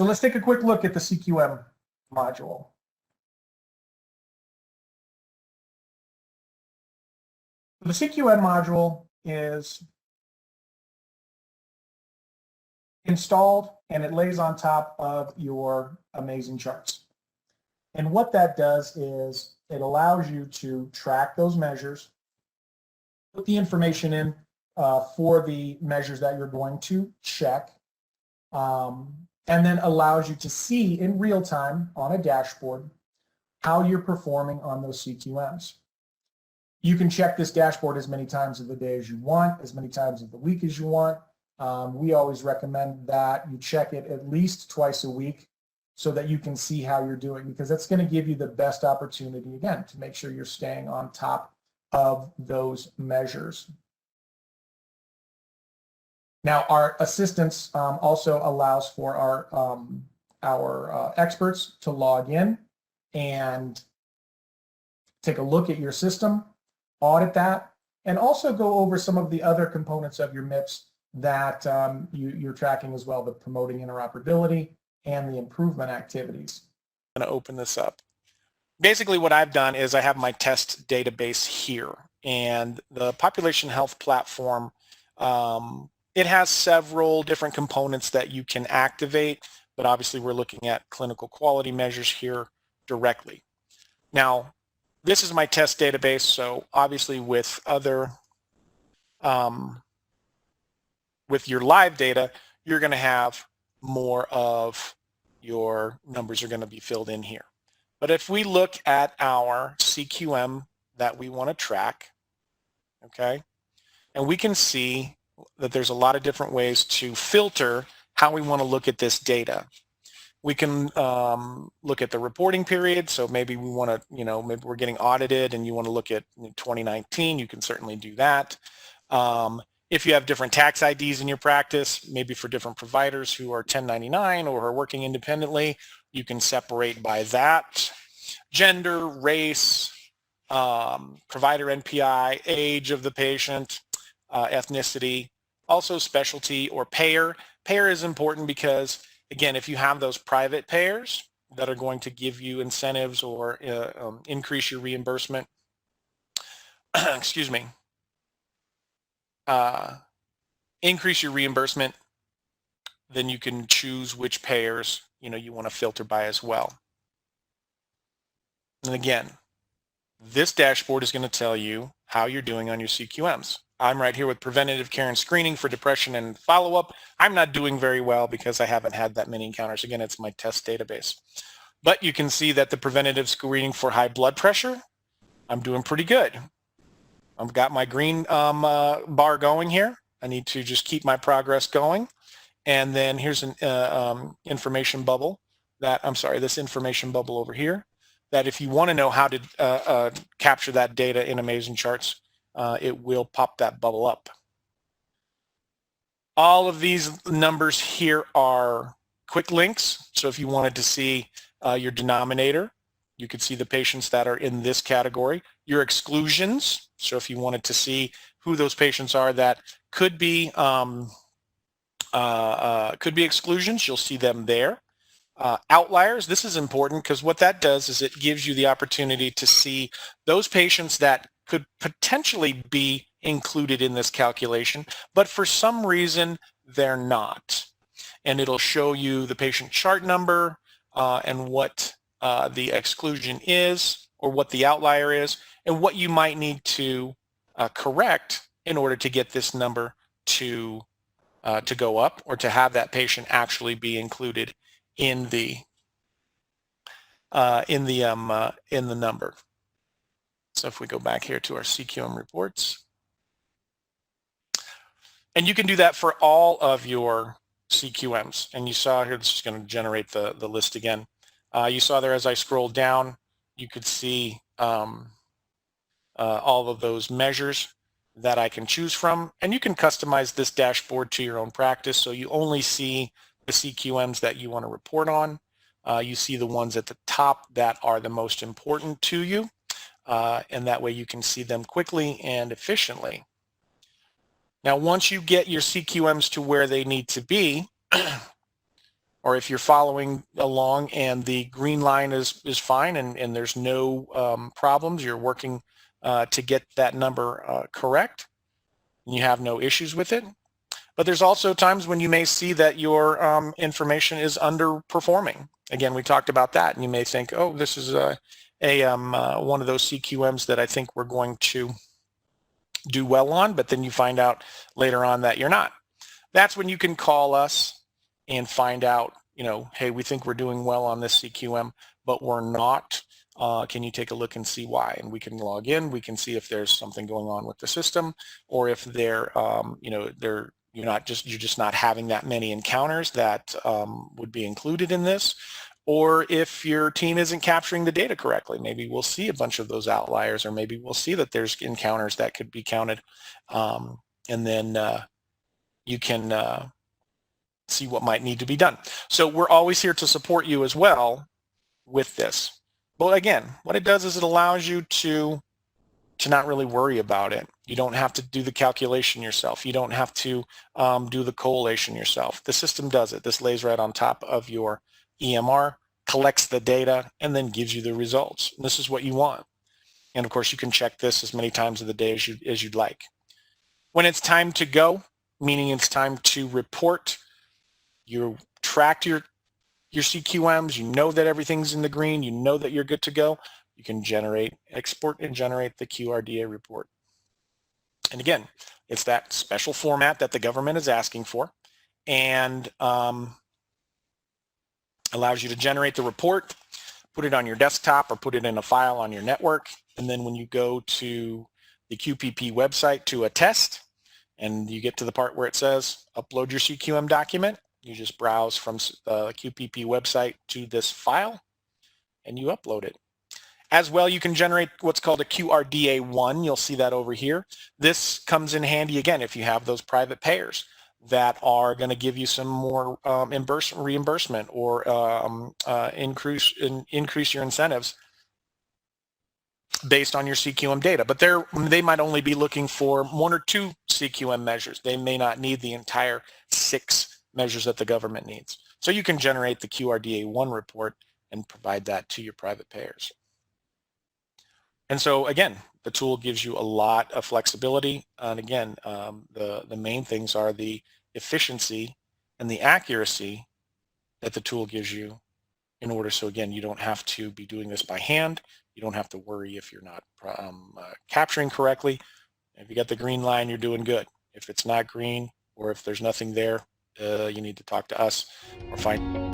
So let's take a quick look at the CQM module. The CQM module is installed and it lays on top of your amazing charts. And what that does is it allows you to track those measures, put the information in for the measures that you're going to check, and then allows you to see in real time on a dashboard how you're performing on those CQMs. You can check this dashboard as many times of the day as you want, as many times of the week as you want. We always recommend that you check it at least twice a week so that you can see how you're doing, because that's going to give you the best opportunity, again, to make sure you're staying on top of those measures. Now, our assistance also allows for our experts to log in and take a look at your system, audit that, and also go over some of the other components of your MIPS that you're tracking as well, the promoting interoperability and the improvement activities. I'm going to open this up. Basically what I've done is I have my test database here, and the population health platform, it has several different components that you can activate, but obviously we're looking at clinical quality measures here directly. Now, this is my test database, so obviously with other, with your live data, you're going to have more of your numbers are going to be filled in here. But if we look at our CQM that we want to track, okay, and we can see that there's a lot of different ways to filter how we want to look at this data. We can look at the reporting period. So maybe we want to, you know, maybe we're getting audited and you want to look at 2019, you can certainly do that. If you have different tax IDs in your practice, maybe for different providers who are 1099 or are working independently, you can separate by that. Gender, race, provider NPI, age of the patient, ethnicity, also specialty or payer. Payer is important because, again, if you have those private payers that are going to give you incentives or increase your reimbursement, excuse me, increase your reimbursement, then you can choose which payers you want to filter by as well. And again, this dashboard is going to tell you how you're doing on your CQMs. I'm right here with preventative care and screening for depression and follow-up. I'm not doing very well because I haven't had that many encounters. Again, it's my test database. But you can see that the preventative screening for high blood pressure, I'm doing pretty good. I've got my green bar going here. I need to just keep my progress going. And then here's an information bubble that, I'm sorry, this information bubble over here, that if you want to know how to capture that data in Amazing Charts, it will pop that bubble up. All of these numbers here are quick links. So if you wanted to see your denominator, you could see the patients that are in this category. Your exclusions, so if you wanted to see who those patients are that could be exclusions, you'll see them there. Outliers, this is important because what that does is it gives you the opportunity to see those patients that could potentially be included in this calculation, but for some reason they're not. And it'll show you the patient chart number and what the exclusion is, or what the outlier is, and what you might need to correct in order to get this number to go up, or to have that patient actually be included in the number. So if we go back here to our Cqm reports, and you can do that for all of your CQMs. And you saw here, this is going to generate the list again. You saw there as I scrolled down, you could see all of those measures that I can choose from, and you can customize this dashboard to your own practice, so you only see the CQMs that you want to report on. You see the ones at the top that are the most important to you, and that way you can see them quickly and efficiently. Now, once you get your CQMs to where they need to be, or if you're following along and the green line is fine and there's no problems, you're working to get that number correct, and you have no issues with it. But there's also times when you may see that your information is underperforming. Again, we talked about that, and you may think, oh, this is one of those CQMs that I think we're going to do well on, but then you find out later on that you're not. That's when you can call us and find out, you know, hey, we think we're doing well on this CQM, but we're not. Can you take a look and see why? And we can log in. We can see if there's something going on with the system, or if they're, you know, you're just not having that many encounters that would be included in this, or if your team isn't capturing the data correctly. Maybe we'll see a bunch of those outliers, or maybe we'll see that there's encounters that could be counted, and then you can see what might need to be done. So we're always here to support you as well with this. But again, what it does is it allows you to not really worry about it. You don't have to do the calculation yourself. You don't have to do the correlation yourself. The system does it. This lays right on top of your EMR, collects the data, and then gives you the results. And this is what you want. And of course, you can check this as many times of the day as you'd like. When it's time to go, meaning it's time to report, you tracked your CQMs, you know that everything's in the green, you know that you're good to go, you can export and generate the Qrda report. And again, it's that special format that the government is asking for, and allows you to generate the report, put it on your desktop, or put it in a file on your network. And then when you go to the QPP website to attest, and you get to the part where it says upload your CQM document, you just browse from the QPP website to this file, and you upload it. As well, you can generate what's called a Qrda1. You'll see that over here. This comes in handy, again, if you have those private payers that are going to give you some more reimbursement or increase your incentives based on your CQM data. But they might only be looking for 1 or 2 CQM measures. They may not need the entire 6 measures that the government needs. So you can generate the Qrda1 report and provide that to your private payers. And so again, the tool gives you a lot of flexibility. And again, the main things are the efficiency and the accuracy that the tool gives you in order. So again, you don't have to be doing this by hand. You don't have to worry if you're not capturing correctly. If you got the green line, you're doing good. If it's not green, or if there's nothing there, you need to talk to us or find